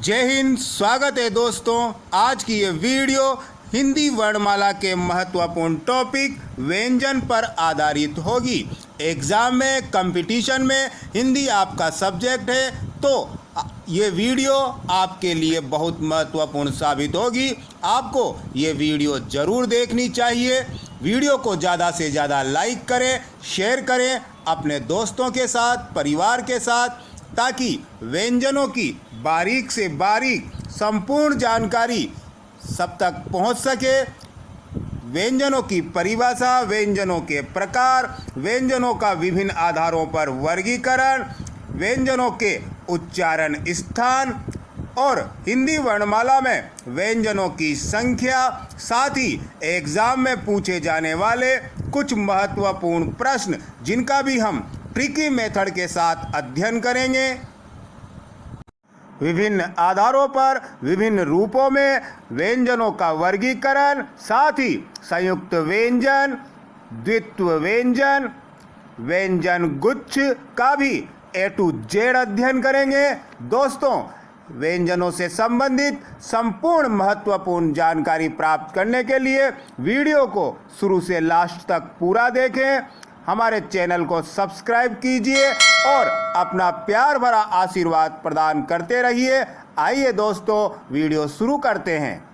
जय हिंद। स्वागत है दोस्तों। आज की ये वीडियो हिंदी वर्णमाला के महत्वपूर्ण टॉपिक व्यंजन पर आधारित होगी। एग्ज़ाम में, कंपटीशन में हिंदी आपका सब्जेक्ट है तो ये वीडियो आपके लिए बहुत महत्वपूर्ण साबित होगी। आपको ये वीडियो ज़रूर देखनी चाहिए। वीडियो को ज़्यादा से ज़्यादा लाइक करें, शेयर करें अपने दोस्तों के साथ, परिवार के साथ, ताकि व्यंजनों की बारीक से बारीक संपूर्ण जानकारी सब तक पहुंच सके। व्यंजनों की परिभाषा, व्यंजनों के प्रकार, व्यंजनों का विभिन्न आधारों पर वर्गीकरण, व्यंजनों के उच्चारण स्थान और हिंदी वर्णमाला में व्यंजनों की संख्या, साथ ही एग्ज़ाम में पूछे जाने वाले कुछ महत्वपूर्ण प्रश्न जिनका भी हम ट्रिकी मेथड के साथ अध्ययन करेंगे। विभिन्न आधारों पर विभिन्न रूपों में व्यंजनों का वर्गीकरण, साथ ही संयुक्त व्यंजन, द्वित्व व्यंजन, व्यंजन गुच्छ का भी A to Z अध्ययन करेंगे। दोस्तों, व्यंजनों से संबंधित संपूर्ण महत्वपूर्ण जानकारी प्राप्त करने के लिए वीडियो को शुरू से लास्ट तक पूरा देखें। हमारे चैनल को सब्सक्राइब कीजिए और अपना प्यार भरा आशीर्वाद प्रदान करते रहिए। आइए दोस्तों, वीडियो शुरू करते हैं।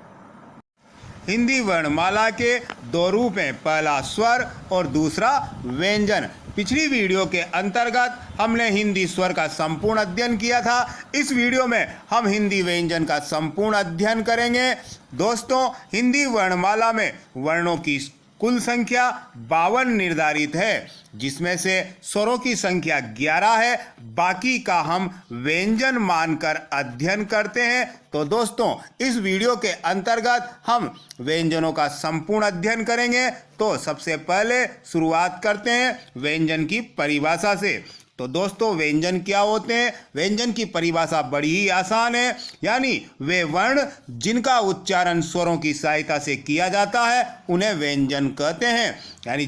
हिंदी वर्णमाला के दो रूप हैं, पहला स्वर और दूसरा व्यंजन। पिछली वीडियो के अंतर्गत हमने हिंदी स्वर का संपूर्ण अध्ययन किया था। इस वीडियो में हम हिंदी व्यंजन का संपूर्ण अध्ययन करेंगे। दोस्तों, हिंदी वर्णमाला में वर्णों की कुल संख्या 52 निर्धारित है, जिसमें से स्वरों की संख्या 11 है। बाकी का हम व्यंजन मानकर अध्ययन करते हैं। तो दोस्तों, इस वीडियो के अंतर्गत हम व्यंजनों का संपूर्ण अध्ययन करेंगे। तो सबसे पहले शुरुआत करते हैं व्यंजन की परिभाषा से। तो दोस्तों, व्यंजन क्या होते हैं? व्यंजन की परिभाषा बड़ी ही आसान है, यानी वे वर्ण जिनका उच्चारण स्वरों की सहायता से किया जाता है उन्हें व्यंजन कहते हैं। यानी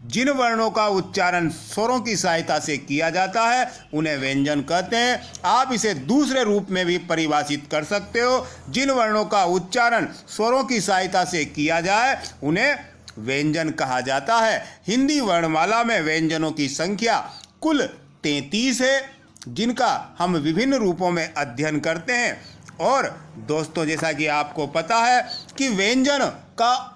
जिन वर्णों का उच्चारण स्वरों की सहायता से किया जाता है उन्हें व्यंजन कहते हैं। आप इसे दूसरे रूप में भी परिभाषित कर सकते हो। जिन वर्णों का उच्चारण स्वरों की सहायता से किया जाए उन्हें व्यंजन कहा जाता है। हिंदी वर्णमाला में व्यंजनों की संख्या कुल 33 है, जिनका हम विभिन्न रूपों में अध्ययन करते हैं। और दोस्तों, जैसा कि आपको पता है कि व्यंजन का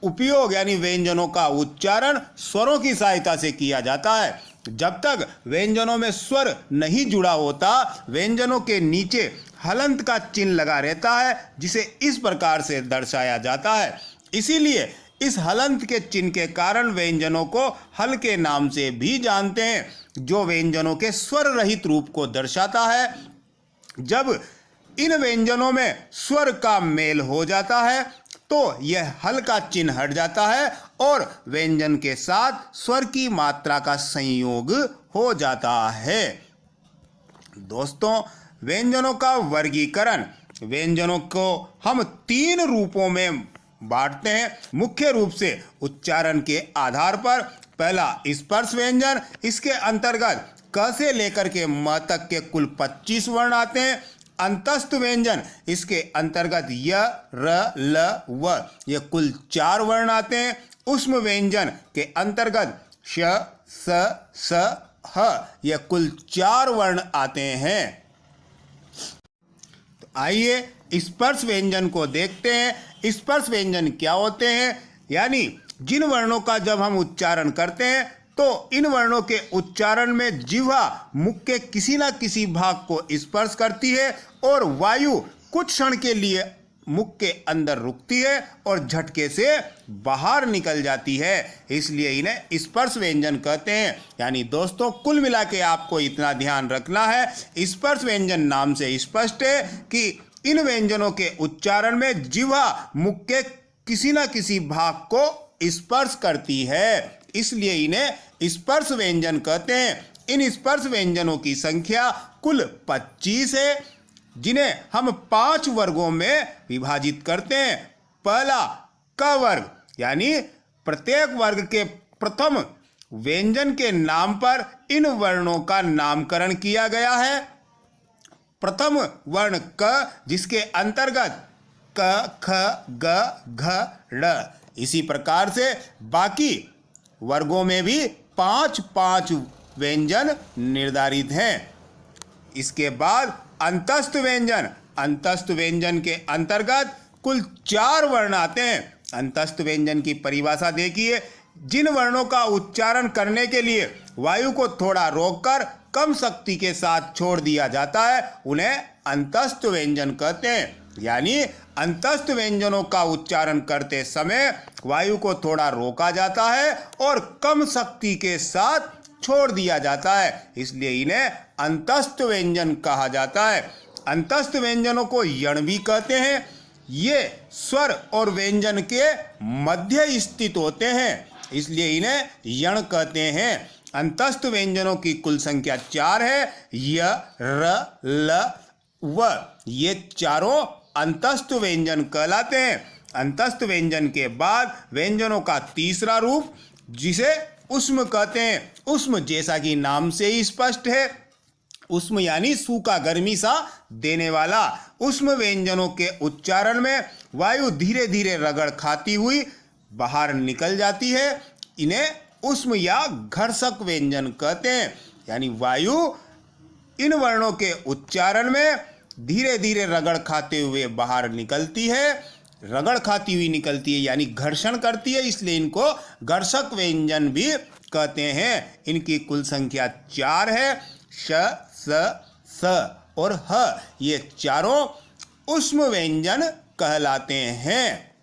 उपयोग यानी व्यंजनों का उच्चारण स्वरों की सहायता से किया जाता है। जब तक व्यंजनों में स्वर नहीं जुड़ा होता, व्यंजनों के नीचे हलंत का चिन्ह लगा रहता है, जिसे इस प्रकार से दर्शाया जाता है। इसीलिए इस हलंत के चिन्ह के कारण व्यंजनों को हल के नाम से भी जानते हैं, जो व्यंजनों के स्वर रहित रूप को दर्शाता है। जब इन व्यंजनों में स्वर का मेल हो जाता है तो यह हल का चिन्ह हट जाता है और व्यंजन के साथ स्वर की मात्रा का संयोग हो जाता है। दोस्तों, व्यंजनों का वर्गीकरण। व्यंजनों को हम 3 रूपों में बांटते हैं, मुख्य रूप से उच्चारण के आधार पर। पहला स्पर्श व्यंजन, इसके अंतर्गत क से लेकर के म तक के कुल 25 वर्ण आते हैं। अंतस्थ व्यंजन, इसके अंतर्गत य, र, ल, व, ये कुल 4 वर्ण आते हैं। ऊष्म व्यंजन के अंतर्गत श, स, स, ह, ये कुल 4 वर्ण आते हैं। तो आइए स्पर्श व्यंजन को देखते हैं। स्पर्श व्यंजन क्या होते हैं? यानी जिन वर्णों का जब हम उच्चारण करते हैं तो इन वर्णों के उच्चारण में जिह्वा मुख के किसी न किसी भाग को स्पर्श करती है और वायु कुछ क्षण के लिए मुख के अंदर रुकती है और झटके से बाहर निकल जाती है। इसलिए इन्हें स्पर्श व्यंजन कहते हैं। यानी दोस्तों, कुल मिला के आपको इतना ध्यान रखना है, स्पर्श व्यंजन नाम से स्पष्ट है कि इन व्यंजनों के उच्चारण में जिह्वा मुख के किसी न किसी भाग को स्पर्श करती है, इसलिए इन्हें स्पर्श व्यंजन कहते हैं। इन स्पर्श व्यंजनों की संख्या कुल 25 है, जिन्हें हम 5 वर्गों में विभाजित करते हैं। पहला क वर्ग, यानी प्रत्येक वर्ग के प्रथम व्यंजन के नाम पर इन वर्णों का नामकरण किया गया है। प्रथम वर्ण क, जिसके अंतर्गत क, ख, ग, घ, ड़। इसी प्रकार से बाकी वर्गों में भी 5-5 व्यंजन निर्धारित हैं। इसके बाद अंतस्थ व्यंजन। अंतस्थ व्यंजन के अंतर्गत कुल 4 वर्ण आते हैं। अंतस्थ व्यंजन की परिभाषा देखिए। जिन वर्णों का उच्चारण करने के लिए वायु को थोड़ा रोककर कम शक्ति के साथ छोड़ दिया जाता है उन्हें अंतस्थ व्यंजन कहते हैं। यानी अंतस्थ व्यंजनों का उच्चारण करते समय वायु को थोड़ा रोका जाता है और कम शक्ति के साथ छोड़ दिया जाता है, इसलिए इन्हें अंतस्थ व्यंजन कहा जाता है। अंतस्थ व्यंजनों को यण भी कहते हैं। ये स्वर और व्यंजन के मध्य स्थित होते हैं, इसलिए इन्हें यण कहते हैं। अंतस्थ व्यंजनों की कुल संख्या 4 है। य, र, ल, व। ये चारों अंतस्थ व्यंजन कहलाते हैं। अंतस्थ व्यंजन के बाद व्यंजनों का तीसरा रूप, जिसे उष्म कहते हैं। उष्म जैसा कि नाम से ही स्पष्ट है, उष्म यानी सूखा गर्मी सा देने वाला। उष्म व्यंजनों के उच्चारण में वायु धीरे धीरे रगड़ खाती हुई बाहर निकल जाती है। इन्हें उष्म या घर्षक व्यंजन कहते हैं। यानी वायु इन वर्णों के उच्चारण में धीरे धीरे रगड़ खाते हुए बाहर निकलती है। रगड़ खाती हुई निकलती है यानी घर्षण करती है, इसलिए इनको घर्षक व्यंजन भी कहते हैं। इनकी कुल संख्या 4 है। श, स, स और ह। ये चारों उष्म व्यंजन कहलाते हैं।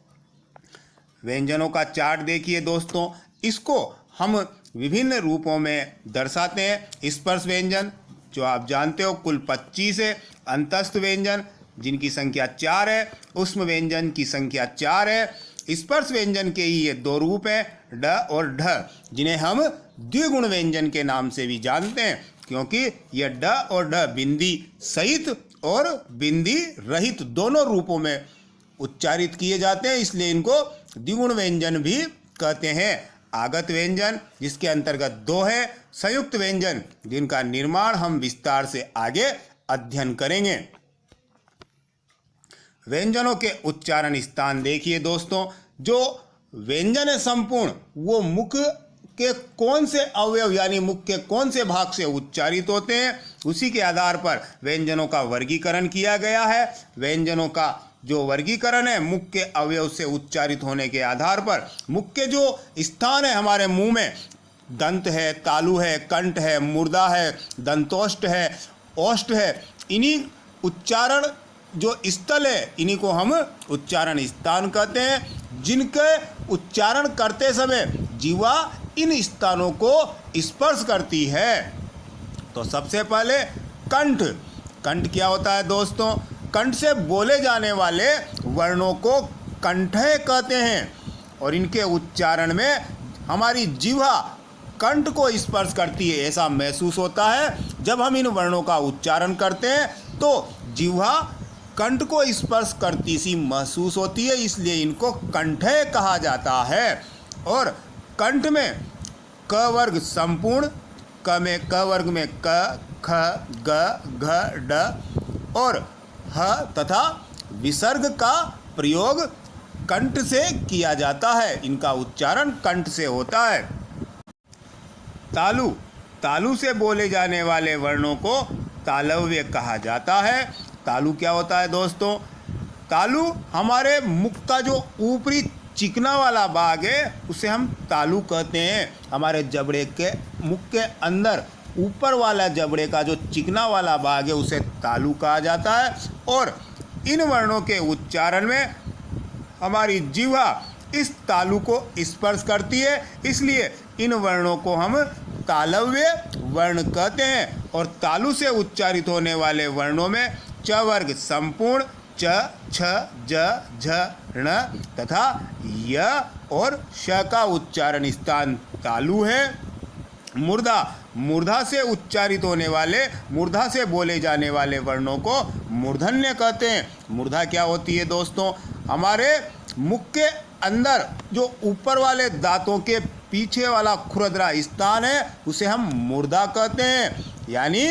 व्यंजनों का चार्ट देखिए दोस्तों। इसको हम विभिन्न रूपों में दर्शाते हैं। स्पर्श व्यंजन जो आप जानते हो कुल 25 है। अंतस्थ व्यंजन जिनकी संख्या 4 है। उष्म व्यंजन की संख्या 4 है। स्पर्श व्यंजन के ही ये 2 रूप हैं, ड और ढ, जिन्हें हम द्विगुण व्यंजन के नाम से भी जानते हैं, क्योंकि ये ड और ढ बिंदी सहित और बिंदी रहित दोनों रूपों में उच्चारित किए जाते हैं, इसलिए इनको द्विगुण व्यंजन भी कहते हैं। आगत व्यंजन जिसके अंतर्गत 2 है। संयुक्त व्यंजन जिनका निर्माण हम विस्तार से आगे अध्ययन करेंगे। व्यंजनों के उच्चारण स्थान देखिए दोस्तों। जो व्यंजन है संपूर्ण, वो मुख के कौन से अवयव यानी मुख के कौन से भाग से उच्चारित होते हैं, उसी के आधार पर व्यंजनों का वर्गीकरण किया गया है। व्यंजनों का जो वर्गीकरण है मुख के अवयव से उच्चारित होने के आधार पर, मुख के जो स्थान है हमारे मुंह में, दंत है, तालु है, कंठ है, मुर्दा है, दंतोष्ठ है, ओष्ठ है, इन्हीं उच्चारण जो स्थल है इन्हीं को हम उच्चारण स्थान कहते हैं। जिनके उच्चारण करते समय जीवा इन स्थानों को स्पर्श करती है। तो सबसे पहले कंठ। कंठ क्या होता है दोस्तों? कंठ से बोले जाने वाले वर्णों को कंठय कहते हैं और इनके उच्चारण में हमारी जीवा कंठ को स्पर्श करती है, ऐसा महसूस होता है। जब हम इन वर्णों का उच्चारण करते हैं तो जीवा कंठ को स्पर्श करती सी महसूस होती है, इसलिए इनको कंठय कहा जाता है। और कंठ में क वर्ग संपूर्ण, क में क वर्ग में क, ख, ग, घ, ड और ह तथा विसर्ग का प्रयोग कंठ से किया जाता है। इनका उच्चारण कंठ से होता है। तालु। तालु से बोले जाने वाले वर्णों को तालव्य कहा जाता है। तालु क्या होता है दोस्तों? तालु हमारे मुख का जो ऊपरी चिकना वाला भाग है उसे हम तालु कहते हैं। हमारे जबड़े के मुख के अंदर ऊपर वाला जबड़े का जो चिकना वाला भाग है उसे तालु कहा जाता है। और इन वर्णों के उच्चारण में हमारी जीवा इस तालु को स्पर्श करती है, इसलिए इन वर्णों को हम तालव्य वर्ण कहते हैं। और तालु से उच्चारित होने वाले वर्णों में च वर्ग संपूर्ण, च, छ, ज, झ, ण तथा य और श का उच्चारण स्थान तालु है। मूर्धा। मूर्धा से उच्चारित होने वाले, मूर्धा से बोले जाने वाले वर्णों को मूर्धन्य कहते हैं। मूर्धा क्या होती है दोस्तों? हमारे मुख के अंदर जो ऊपर वाले दांतों के पीछे वाला खुरदरा स्थान है उसे हम मूर्धा कहते हैं। यानी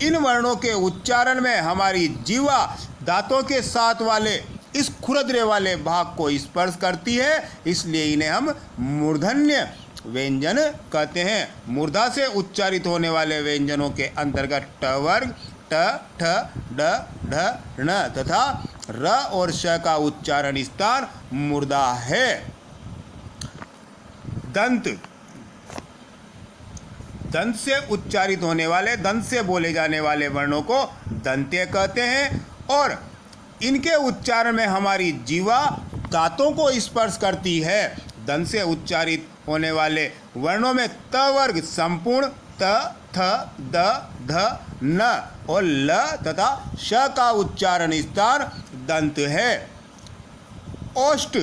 इन वर्णों के उच्चारण में हमारी जीवा दांतों के साथ वाले इस खुरदरे वाले भाग को स्पर्श करती है, इसलिए इन्हें हम मूर्धन्य व्यंजन कहते हैं। मूर्धा से उच्चारित होने वाले व्यंजनों के अंतर्गत ट वर्ग, ट, ठ, ड, ढ, ण तथा र और श का उच्चारण स्थान मूर्धा है। दंत, दंत से उच्चारित होने वाले, दंत से बोले जाने वाले वर्णों को दंत्य कहते हैं और इनके उच्चारण में हमारी जीवा दांतों को स्पर्श करती है। दंत से उच्चारित होने वाले वर्णों में त वर्ग संपूर्ण त, थ, द, ध, न और ल तथा श का उच्चारण स्थान दंत है। ओष्ठ,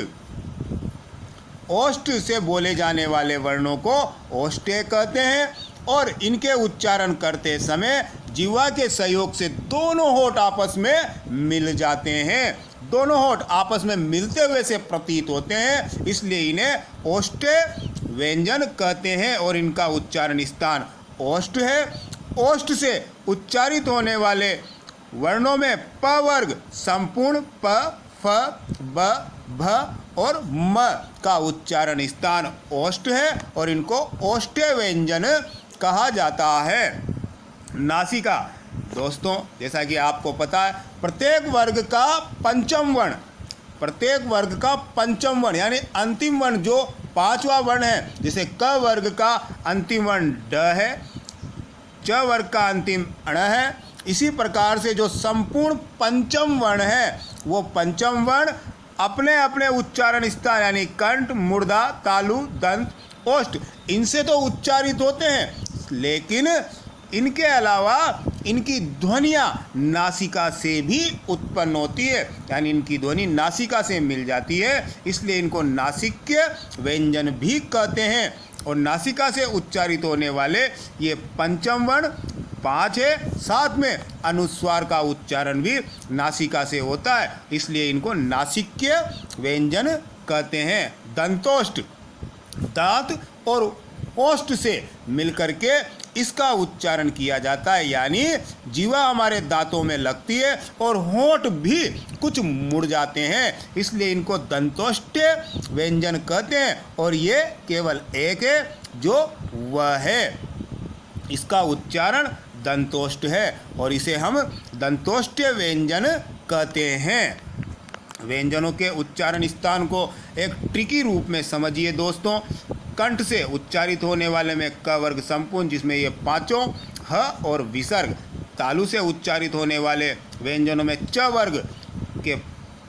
ओष्ठ से बोले जाने वाले वर्णों को ओष्ठ्य कहते हैं और इनके उच्चारण करते समय जीवा के सहयोग से दोनों होठ आपस में मिल जाते हैं। दोनों होठ आपस में मिलते हुए से प्रतीत होते हैं, इसलिए इन्हें ओष्ठ्य व्यंजन कहते हैं और इनका उच्चारण स्थान ओष्ठ है। ओष्ठ से उच्चारित होने वाले वर्णों में प वर्ग संपूर्ण प, फ, ब, भ और म का उच्चारण स्थान ओष्ठ है और इनको ओष्ठ्य व्यंजन कहा जाता है। नासिका, दोस्तों जैसा कि आपको पता है प्रत्येक वर्ग का पंचम वर्ण, प्रत्येक वर्ग का पंचम वर्ण यानी अंतिम वर्ण जो पांचवा वर्ण है, जैसे क वर्ग का अंतिम वर्ण ड है, च वर्ग का अंतिम अण है, इसी प्रकार से जो संपूर्ण पंचम वर्ण है वो पंचम वर्ण अपने अपने उच्चारण स्थान यानी कंठ, मूर्धा, तालु, दंत, ओष्ठ इनसे तो उच्चारित होते हैं, लेकिन इनके अलावा इनकी ध्वनियाँ नासिका से भी उत्पन्न होती है, यानी इनकी ध्वनि नासिका से मिल जाती है, इसलिए इनको नासिक्य व्यंजन भी कहते हैं। और नासिका से उच्चारित होने वाले ये पंचम वर्ण 5 है, साथ में अनुस्वार का उच्चारण भी नासिका से होता है, इसलिए इनको नासिक्य व्यंजन कहते हैं। दंतोष्ठ, दांत और ओष्ठ से मिलकर के इसका उच्चारण किया जाता है, यानी जीवा हमारे दांतों में लगती है और होंठ भी कुछ मुड़ जाते हैं, इसलिए इनको दंतोष्ठ्य व्यंजन कहते हैं और ये केवल एक है जो वह है, इसका उच्चारण दंतोष्ठ है और इसे हम दंतोष्ठ्य व्यंजन कहते हैं। व्यंजनों के उच्चारण स्थान को एक ट्रिकी रूप में समझिए दोस्तों। कंठ से उच्चारित होने वाले में क वर्ग संपूर्ण जिसमें ये पांचों ह और विसर्ग, तालु से उच्चारित होने वाले व्यंजनों में च वर्ग के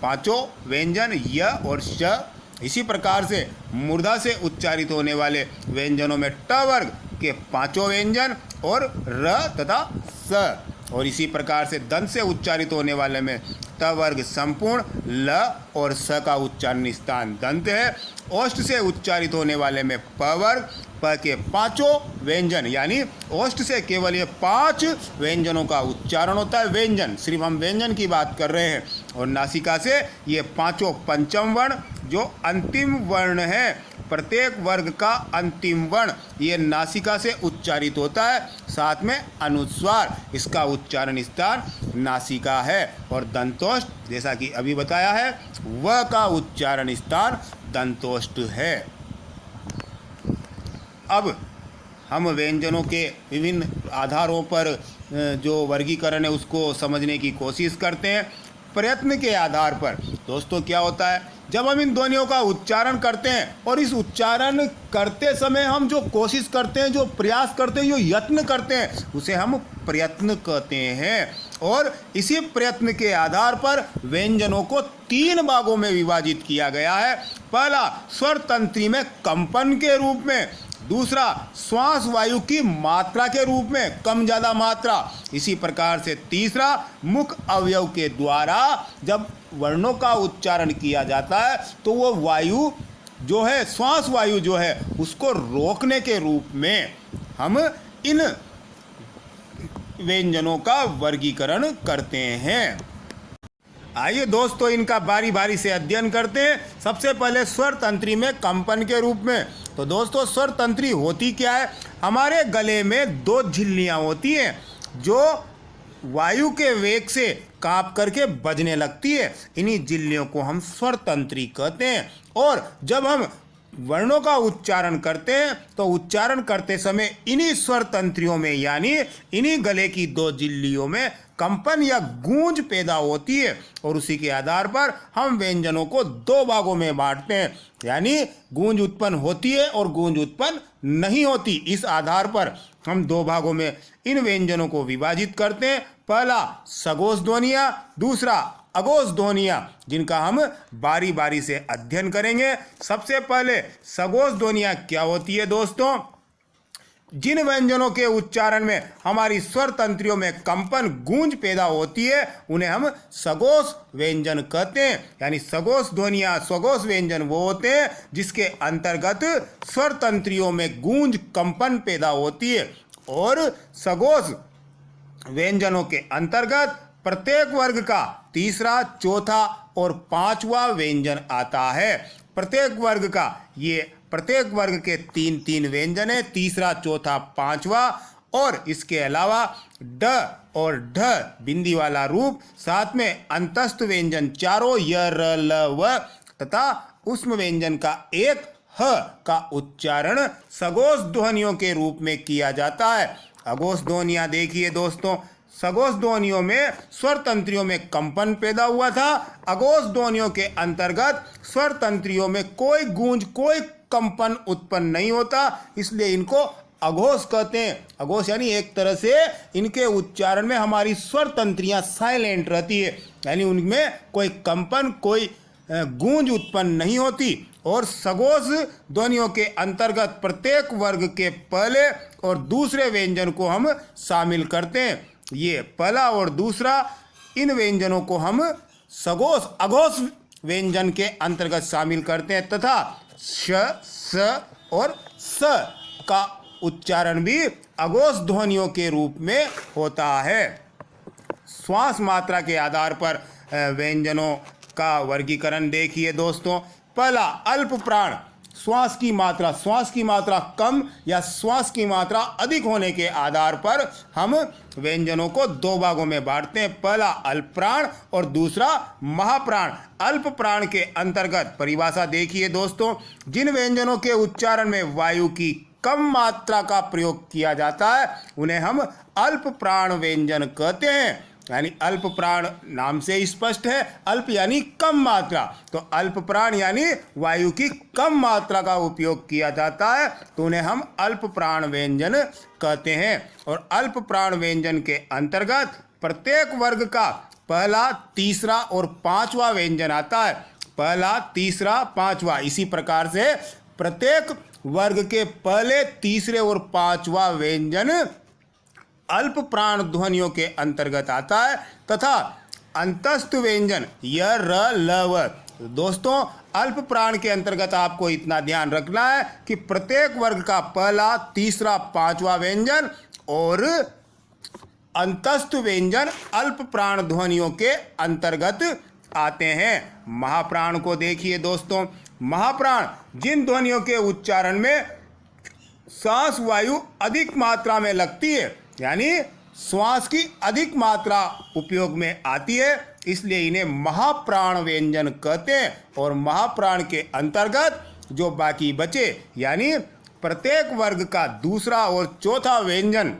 पांचों व्यंजन य और श, इसी प्रकार से मूर्धा से उच्चारित होने वाले व्यंजनों में ट वर्ग के पांचों व्यंजन और र तथा स, और इसी प्रकार से दंत से उच्चारित होने वाले में त वर्ग संपूर्ण ल और स का उच्चारण स्थान दंत है। ओष्ठ से उच्चारित होने वाले में प वर्ग, प के पांचों व्यंजन यानी ओष्ठ से केवल ये 5 व्यंजनों का उच्चारण होता है, व्यंजन सिर्फ हम व्यंजन की बात कर रहे हैं, और नासिका से ये पांचों पंचम वर्ण जो अंतिम वर्ण है, प्रत्येक वर्ग का अंतिम वर्ण ये नासिका से उच्चारित होता है, साथ में अनुस्वार, इसका उच्चारण स्थान नासिका है। और दंतोष्ठ जैसा कि अभी बताया है वह का उच्चारण स्थान दंतोष्ठ है। अब हम व्यंजनों के विभिन्न आधारों पर जो वर्गीकरण है उसको समझने की कोशिश करते हैं। प्रयत्न के आधार पर दोस्तों क्या होता है, जब हम इन ध्वनियों का उच्चारण करते हैं और इस उच्चारण करते समय हम जो कोशिश करते हैं, जो प्रयास करते हैं, जो यत्न करते हैं, उसे हम प्रयत्न कहते हैं। और इसी प्रयत्न के आधार पर व्यंजनों को 3 भागों में विभाजित किया गया है। पहला स्वर तंत्री में कंपन के रूप में, दूसरा श्वास वायु की मात्रा के रूप में, कम ज़्यादा मात्रा, इसी प्रकार से तीसरा मुख अवयव के द्वारा जब वर्णों का उच्चारण किया जाता है तो वो वायु जो है, श्वास वायु जो है, उसको रोकने के रूप में हम इन व्यंजनों का वर्गीकरण करते हैं। आइए दोस्तों इनका बारी बारी से अध्ययन करते हैं। सबसे पहले स्वर तंत्री में कंपन के रूप में। तो दोस्तों स्वर तंत्री होती क्या है, हमारे गले में 2 झिल्लियाँ होती हैं जो वायु के वेग से कांप करके बजने लगती है। इन्हीं झिल्लियों को हम स्वर तंत्री कहते हैं। और जब हम वर्णों का उच्चारण करते हैं तो उच्चारण करते समय इन्हीं स्वर तंत्रियों में यानी इन्हीं गले की दो झिल्लियों में कंपन या गूंज पैदा होती है और उसी के आधार पर हम व्यंजनों को दो भागों में बांटते हैं, यानी गूंज उत्पन्न होती है और गूंज उत्पन्न नहीं होती। इस आधार पर हम दो भागों में इन व्यंजनों को विभाजित करते हैं। पहला सघोष ध्वनियाँ, दूसरा अघोष ध्वनियाँ, जिनका हम बारी बारी से अध्ययन करेंगे। सबसे पहले सघोष ध्वनियाँ क्या होती है दोस्तों? जिन व्यंजनों के उच्चारण में हमारी स्वर तंत्रियों में कंपन गूंज पैदा होती है उन्हें हम सघोष व्यंजन कहते हैं। यानी सघोष ध्वनियाँ, सघोष व्यंजन वो होते हैं जिसके अंतर्गत स्वर तंत्रियों में गूंज कंपन पैदा होती है। और सघोष व्यंजनों के अंतर्गत प्रत्येक वर्ग का तीसरा, चौथा और पांचवा व्यंजन आता है। प्रत्येक वर्ग के तीन तीन व्यंजन है, तीसरा, चौथा, पांचवा। और इसके अलावा ड और ढ बिंदी वाला रूप, साथ में अंतस्थ व्यंजन चारों य, र, ल, व तथा उष्म व्यंजन का एक ह का उच्चारण सघोष ध्वनियों के रूप में किया जाता है। अघोष ध्वनियाँ देखिए दोस्तों, सघोष ध्वनियों में स्वर तंत्रियों में कंपन पैदा हुआ था। अघोष ध्वनियों के अंतर्गत स्वर तंत्रियों में कोई गूंज, कोई कंपन उत्पन्न नहीं होता, इसलिए इनको अघोष कहते हैं। अघोष यानी एक तरह से इनके उच्चारण में हमारी स्वर तंत्रियां साइलेंट रहती है, यानी उनमें कोई कंपन, कोई गूंज उत्पन्न नहीं होती। और सघोष ध्वनियों के अंतर्गत प्रत्येक वर्ग के पहले और दूसरे व्यंजन को हम शामिल करते हैं। ये पहला और दूसरा, इन व्यंजनों को हम सघोष अघोष व्यंजन के अंतर्गत शामिल करते हैं तथा श, स और स का उच्चारण भी अघोष ध्वनियों के रूप में होता है। श्वास मात्रा के आधार पर व्यंजनों का वर्गीकरण देखिए दोस्तों। पहला अल्प प्राण, श्वास की मात्रा कम या श्वास की मात्रा अधिक होने के आधार पर हम व्यंजनों को दो भागों में बांटते हैं। पहला अल्प प्राण और दूसरा महाप्राण। अल्प प्राण के अंतर्गत परिभाषा देखिए दोस्तों, जिन व्यंजनों के उच्चारण में वायु की कम मात्रा का प्रयोग किया जाता है उन्हें हम अल्प प्राण व्यंजन कहते हैं। यानी अल्प प्राण नाम से स्पष्ट है, अल्प यानी कम मात्रा, तो अल्प प्राण यानी वायु की कम मात्रा का उपयोग किया जाता है, तो उन्हें हम अल्प प्राण व्यंजन कहते हैं। और अल्प प्राण व्यंजन के अंतर्गत प्रत्येक वर्ग का पहला, तीसरा और पांचवा व्यंजन आता है। पहला, तीसरा, पांचवा, इसी प्रकार से प्रत्येक वर्ग के पहले, तीसरे और पांचवा व्यंजन अल्प प्राण ध्वनियों के अंतर्गत आता है तथा अंतस्थ व्यंजन य, र, ल, व। दोस्तों, अल्प प्राण के अंतर्गत आपको इतना ध्यान रखना है कि प्रत्येक वर्ग का पहला, तीसरा, पांचवा व्यंजन और अंतस्थ व्यंजन अल्प प्राण ध्वनियों के अंतर्गत आते हैं। महाप्राण को देखिए दोस्तों। महाप्राण जिन ध्वनियों के उच्चारण में श्वास वायु अधिक मात्रा में लगती है, यानी श्वास की अधिक मात्रा उपयोग में आती है, इसलिए इन्हें महाप्राण व्यंजन कहते हैं। और महाप्राण के अंतर्गत जो बाकी बचे, यानी प्रत्येक वर्ग का दूसरा और चौथा व्यंजन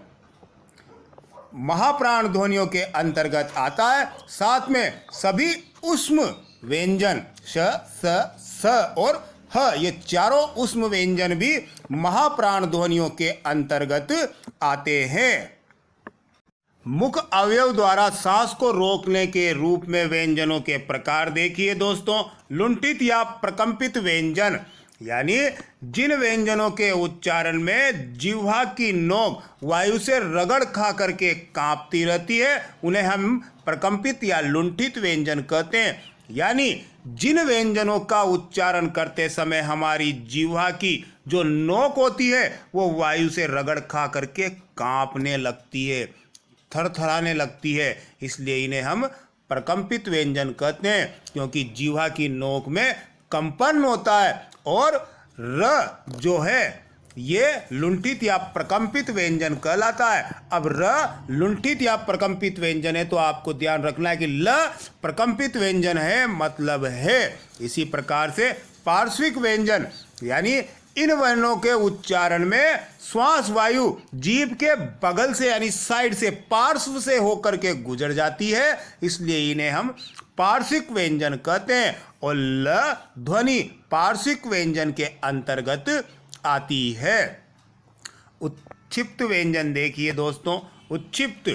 महाप्राण ध्वनियों के अंतर्गत आता है। साथ में सभी उष्म व्यंजन श, स और ह, ये चारों उष्म व्यंजन भी महाप्राण ध्वनियों के अंतर्गत आते हैं। मुख अवयव द्वारा सांस को रोकने के रूप में व्यंजनों के प्रकार देखिए दोस्तों। लुंठित या प्रकंपित व्यंजन, यानी जिन व्यंजनों के उच्चारण में जिह्वा की नोक वायु से रगड़ खा करके कांपती रहती है उन्हें हम प्रकंपित या लुंठित व्यंजन कहते हैं। यानी जिन व्यंजनों का उच्चारण करते समय हमारी जिह्वा की जो नोक होती है वो वायु से रगड़ खा करके कांपने लगती है, थरथराने लगती है, इसलिए इन्हें हम प्रकंपित व्यंजन कहते हैं, क्योंकि जिह्वा की नोक में कंपन होता है। और र जो है ये लुंठित या प्रकंपित व्यंजन कहलाता है। अब र लुंठित या प्रकंपित व्यंजन है तो आपको ध्यान रखना है कि ल प्रकंपित व्यंजन है, मतलब है। इसी प्रकार से पार्श्विक व्यंजन यानी इन वर्णों के उच्चारण में श्वास वायु जीभ के बगल से यानी साइड से, पार्श्व से होकर के गुजर जाती है, इसलिए इन्हें हम पार्श्विक व्यंजन कहते हैं। और ल ध्वनि पार्श्विक व्यंजन के अंतर्गत आती है। उत्क्षिप्त व्यंजन देखिए दोस्तों, उत्क्षिप्त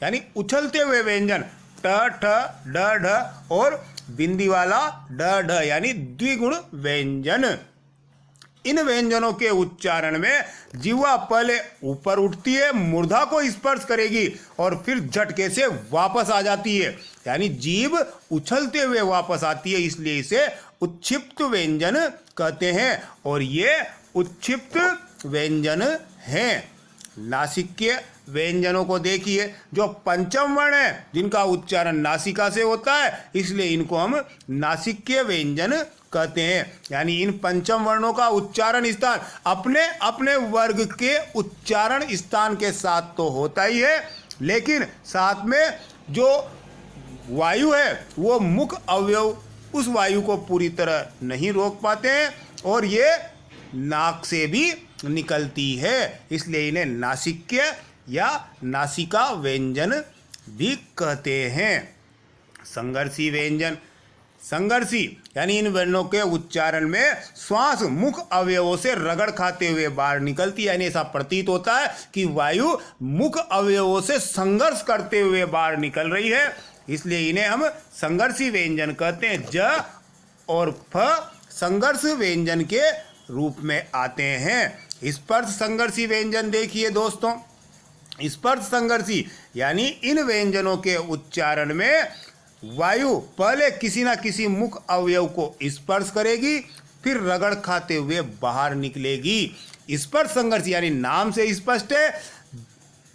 यानी उछलते हुए व्यंजन ट ठ ड ढ और बिंदी वाला ड ढ यानी द्विगुण व्यंजन। इन व्यंजनों के उच्चारण में जिह्वा पहले ऊपर उठती है, मूर्धा को स्पर्श करेगी और फिर झटके से वापस आ जाती है, यानी जीभ उछलते हुए वापस आती है, इसलिए इसे उत्क्षिप्त व्यंजन कहते हैं। और ये उत्क्षिप्त व्यंजन हैं। नासिक्य व्यंजनों को देखिए, जो पंचम वर्ण है जिनका उच्चारण नासिका से होता है, इसलिए इनको हम नासिक्य व्यंजन कहते हैं। यानी इन पंचम वर्णों का उच्चारण स्थान अपने अपने वर्ग के उच्चारण स्थान के साथ तो होता ही है, लेकिन साथ में जो वायु है वो मुख अवयव उस वायु को पूरी तरह नहीं रोक पाते हैं और ये नाक से भी निकलती है, इसलिए इन्हें नासिक्य या नासिका व्यंजन भी कहते हैं। संघर्षी व्यंजन, संघर्षी यानी इन वर्णों के उच्चारण में श्वास मुख अवयवों से रगड़ खाते हुए बाहर निकलती है, यानी ऐसा प्रतीत होता है कि वायु मुख अवयवों से संघर्ष करते हुए बाहर निकल रही है, इसलिए इन्हें हम संघर्षी व्यंजन कहते हैं। ज और फ संघर्ष व्यंजन के रूप में आते हैं। स्पर्श संघर्षी व्यंजन देखिए दोस्तों, स्पर्श संघर्षी यानी इन व्यंजनों के उच्चारण में वायु पहले किसी ना किसी मुख अवयव को स्पर्श करेगी, फिर रगड़ खाते हुए बाहर निकलेगी। स्पर्श संघर्ष यानी नाम से स्पष्ट है,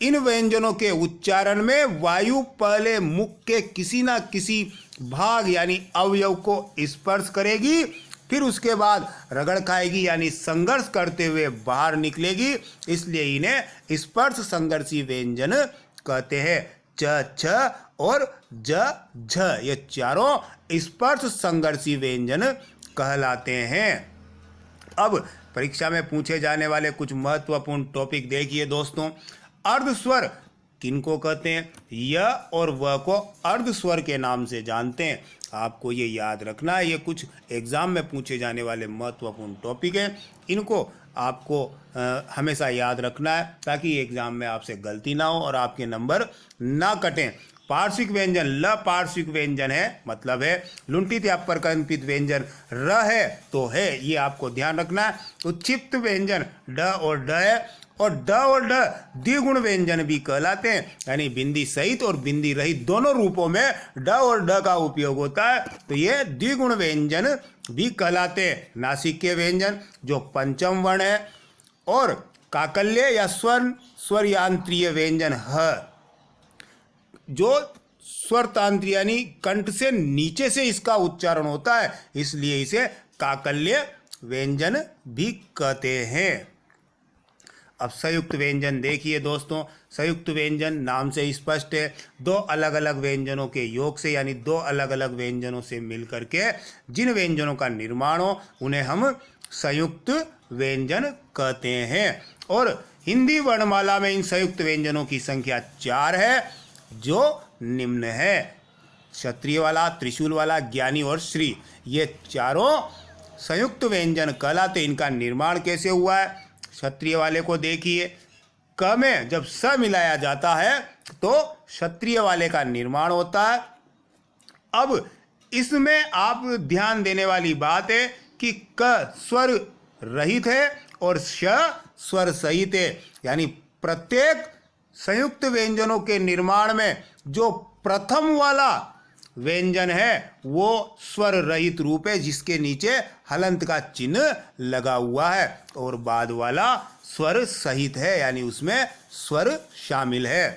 इन व्यंजनों के उच्चारण में वायु पहले मुख के किसी ना किसी भाग यानी अवयव को स्पर्श करेगी, फिर उसके बाद रगड़ खाएगी यानी संघर्ष करते हुए बाहर निकलेगी, इसलिए इन्हें स्पर्श संघर्षी व्यंजन कहते हैं। च छ और ज झ ये चारों स्पर्श संघर्षी व्यंजन कहलाते हैं। अब परीक्षा में पूछे जाने वाले कुछ महत्वपूर्ण टॉपिक देखिए दोस्तों। अर्ध स्वर किनको कहते हैं? य और व को अर्ध स्वर के नाम से जानते हैं। आपको ये याद रखना है, ये कुछ एग्जाम में पूछे जाने वाले महत्वपूर्ण टॉपिक हैं, इनको आपको हमेशा याद रखना है ताकि एग्जाम में आपसे गलती ना हो और आपके नंबर ना कटें। पार्श्विक व्यंजन, ल पार्श्विक व्यंजन है, मतलब है लुंठित या प्रकंपित व्यंजन। र है तो है, ये आपको ध्यान रखना है। उत्क्षिप्त व्यंजन ड और ड है, और ड और ड द्विगुण व्यंजन भी कहलाते हैं, यानी बिंदी सहित और बिंदी रहित दोनों रूपों में ड और ड का उपयोग होता है, तो ये द्विगुण व्यंजन भी कहलाते हैं। नासिक्य व्यंजन जो पंचम वर्ण है, और काकल्य या स्वर यांत्रीय व्यंजन ह जो स्वर तांत्रिक यानी कंठ से नीचे से इसका उच्चारण होता है, इसलिए इसे काकल्य व्यंजन भी कहते हैं। अब संयुक्त व्यंजन देखिए दोस्तों। संयुक्त व्यंजन नाम से स्पष्ट है, दो अलग अलग व्यंजनों के योग से यानी दो अलग अलग व्यंजनों से मिलकर के जिन व्यंजनों का निर्माण हो उन्हें हम संयुक्त व्यंजन कहते हैं। और हिंदी वर्णमाला में इन संयुक्त व्यंजनों की संख्या 4 है, जो निम्न है। क्षत्रिय वाला, त्रिशूल वाला, ज्ञानी और श्री, ये चारों संयुक्त व्यंजन कहलाते। इनका निर्माण कैसे हुआ है? क्षत्रिय वाले को देखिए, क में जब स मिलाया जाता है तो क्षत्रिय वाले का निर्माण होता है। अब इसमें आप ध्यान देने वाली बात है कि क स्वर रहित है और श स्वर सहित है, यानी प्रत्येक संयुक्त व्यंजनों के निर्माण में जो प्रथम वाला व्यंजन है वो स्वर रहित रूप है, जिसके नीचे हलंत का चिन्ह लगा हुआ है, और बाद वाला स्वर सहित है, यानी उसमें स्वर शामिल है।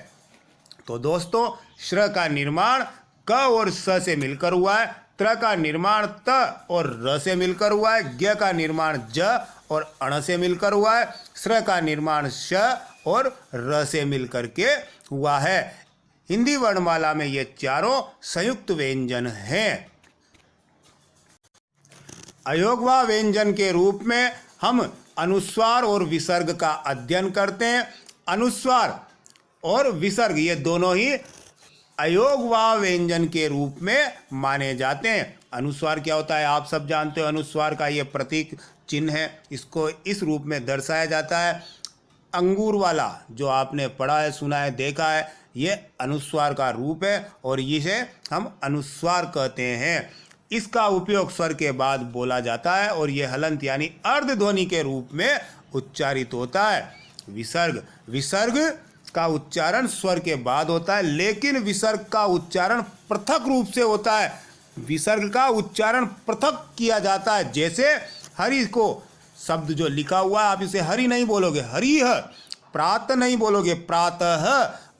तो दोस्तों श्र का निर्माण क और स से मिलकर हुआ है, त्र का निर्माण त और र से मिलकर हुआ है, ज्ञ का निर्माण ज और अण से मिलकर हुआ है, श्र का निर्माण श और र से मिलकर के हुआ है। हिंदी वर्णमाला में ये चारों संयुक्त व्यंजन हैं। अयोगवा व्यंजन के रूप में हम अनुस्वार और विसर्ग का अध्ययन करते हैं। अनुस्वार और विसर्ग ये दोनों ही अयोगवा व्यंजन के रूप में माने जाते हैं। अनुस्वार क्या होता है आप सब जानते हो। अनुस्वार का ये प्रतीक चिन्ह है, इसको इस रूप में दर्शाया जाता है। अंगूर वाला जो आपने पढ़ा है, सुना है, देखा है, ये अनुस्वार का रूप है और इसे हम अनुस्वार कहते हैं। इसका उपयोग स्वर के बाद बोला जाता है और यह हलंत यानी अर्धध्वनि के रूप में उच्चारित होता है। विसर्ग का उच्चारण स्वर के बाद होता है, लेकिन विसर्ग का उच्चारण पृथक रूप से होता है। विसर्ग का उच्चारण पृथक किया जाता है। जैसे हरि को शब्द जो लिखा हुआ है, आप इसे हरि नहीं बोलोगे, हरिह। प्रात नहीं बोलोगे, प्रातः।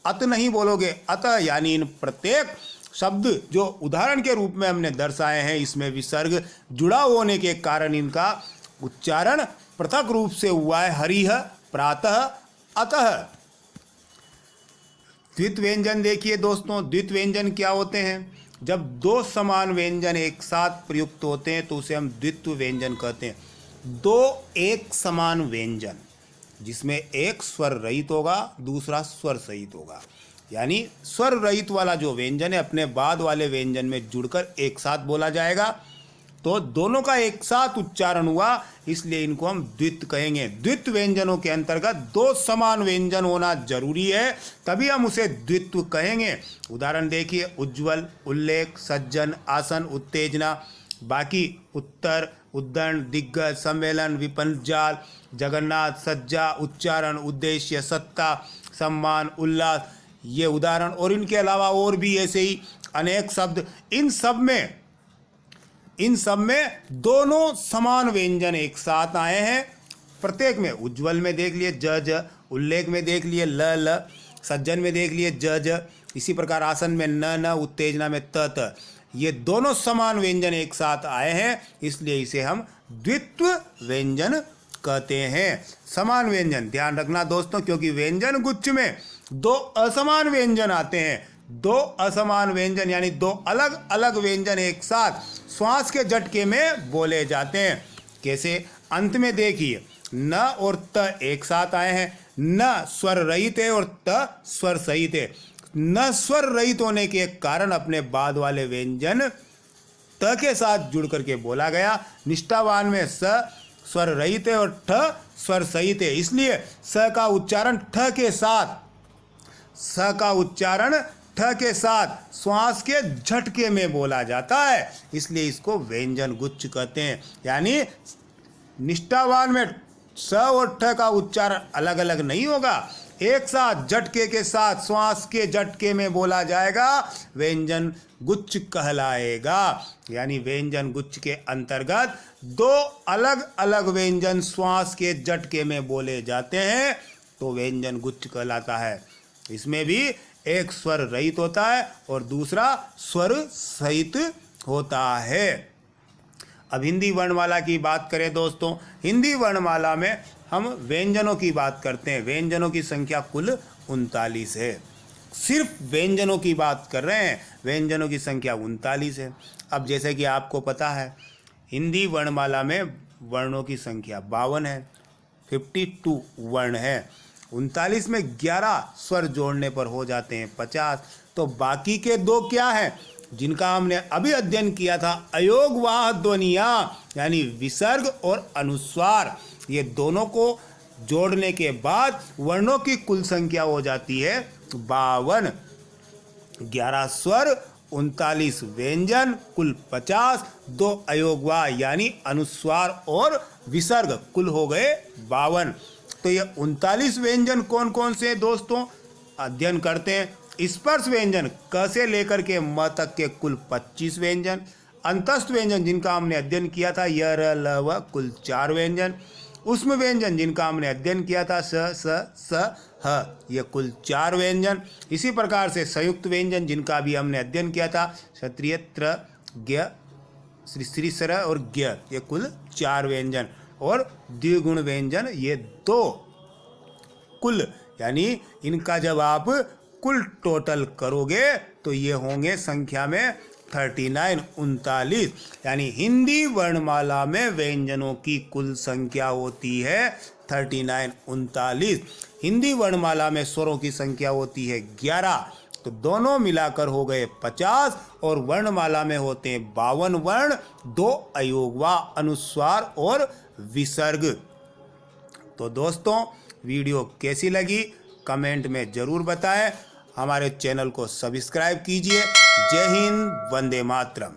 अत नहीं बोलोगे, अतः। यानी इन प्रत्येक शब्द जो उदाहरण के रूप में हमने दर्शाए हैं, इसमें विसर्ग जुड़ा होने के कारण इनका उच्चारण पृथक रूप से हुआ है। हरिह, प्रातः, अतः। द्वित व्यंजन देखिए दोस्तों, द्वित व्यंजन क्या होते हैं? जब दो समान व्यंजन एक साथ प्रयुक्त होते हैं तो उसे हम द्वित्व व्यंजन कहते हैं। दो एक समान व्यंजन जिसमें एक स्वर रहित होगा, दूसरा स्वर सहित होगा, यानी स्वर रहित वाला जो व्यंजन है अपने बाद वाले व्यंजन में जुड़कर एक साथ बोला जाएगा, तो दोनों का एक साथ उच्चारण हुआ, इसलिए इनको हम द्वित्व कहेंगे। द्वित्व व्यंजनों के अंतर्गत दो समान व्यंजन होना जरूरी है, तभी हम उसे द्वित्व कहेंगे। उदाहरण देखिए, उज्ज्वल, उल्लेख, सज्जन, आसन, उत्तेजना। बाकी उत्तर, उद्दंड, दिग्गज, सम्मेलन, विपंजाल, जगन्नाथ, सज्जा, उच्चारण, उद्देश्य, सत्ता, सम्मान, उल्लास, ये उदाहरण। और इनके अलावा और भी ऐसे ही अनेक शब्द। इन सब में दोनों समान व्यंजन एक साथ आए हैं। प्रत्येक में, उज्ज्वल में देख लिए ज ज, उल्लेख में देख लिए ल ल, सज्जन में देख लिए ज ज, इसी प्रकार आसन में न न, उत्तेजना में त त। ये दोनों समान व्यंजन एक साथ आए हैं, इसलिए इसे हम द्वित्व व्यंजन कहते हैं। समान व्यंजन ध्यान रखना दोस्तों, क्योंकि व्यंजन गुच्छ में दो असमान व्यंजन आते हैं। दो असमान व्यंजन यानी दो अलग अलग व्यंजन एक साथ श्वास के झटके में बोले जाते हैं। कैसे? अंत में देखिए, न और त एक साथ आए हैं। न स्वर रहित है और त स्वर सहित है। न स्वर रहित होने के कारण अपने बाद वाले व्यंजन त के साथ जुड़ करके बोला गया। निष्ठावान में स स्वर रहित है और ठ स्वर सहित है, इसलिए स का उच्चारण ठ के साथ श्वास के झटके में बोला जाता है, इसलिए इसको व्यंजन गुच्छ कहते हैं। यानी निष्ठावान में स और ठ का उच्चारण अलग अलग नहीं होगा, एक साथ झटके के साथ श्वास के झटके में बोला जाएगा, व्यंजन गुच्छ कहलाएगा। यानी व्यंजन गुच्छ के अंतर्गत दो अलग अलग व्यंजन श्वास के झटके में बोले जाते हैं तो व्यंजन गुच्छ कहलाता है। इसमें भी एक स्वर रहित होता है और दूसरा स्वर सहित होता है। अब हिंदी वर्णमाला की बात करें दोस्तों, हिंदी वर्णमाला में हम व्यंजनों की बात करते हैं। व्यंजनों की संख्या कुल 39 है। सिर्फ व्यंजनों की बात कर रहे हैं, व्यंजनों की संख्या 39 है। अब जैसे कि आपको पता है, हिंदी वर्णमाला में वर्णों की संख्या 52 है, 52 वर्ण है। 39 में 11 स्वर जोड़ने पर हो जाते हैं 50। तो बाकी के दो क्या हैं जिनका हमने अभी अध्ययन किया था? अयोगवाह ध्वनियाँ यानी विसर्ग और अनुस्वार, ये दोनों को जोड़ने के बाद वर्णों की कुल संख्या हो जाती है 52। 11 स्वर, 39 व्यंजन, कुल 50, 2 अयोगवाह यानी अनुस्वार और विसर्ग, कुल हो गए 52। तो ये 39 व्यंजन कौन कौन से दोस्तों अध्ययन करते हैं? स्पर्श व्यंजन क से लेकर के म तक के कुल 25 व्यंजन। अंतस्थ व्यंजन जिनका हमने अध्ययन किया था य र ल व, कुल 4 व्यंजन। उष्म व्यंजन जिनका हमने अध्ययन किया था स स ह, ये कुल 4 व्यंजन। इसी प्रकार से संयुक्त व्यंजन जिनका भी हमने अध्ययन किया था क्षत्रिय त्र ज्ञ श्री श्री सर और ज्ञ, ये कुल 4 व्यंजन, और द्विगुण व्यंजन ये 2 कुल, यानी इनका जब आप कुल टोटल करोगे तो ये होंगे संख्या में 39 यानी हिंदी वर्णमाला में व्यंजनों की कुल संख्या होती है 39 हिंदी वर्णमाला में स्वरों की संख्या होती है 11, तो दोनों मिलाकर हो गए 50, और वर्णमाला में होते हैं 52 वर्ण, 2 अयोगवा, अनुस्वार और विसर्ग। तो दोस्तों वीडियो कैसी लगी कमेंट में ज़रूर बताएं, हमारे चैनल को सब्सक्राइब कीजिए। जय हिंद, वंदे मातरम।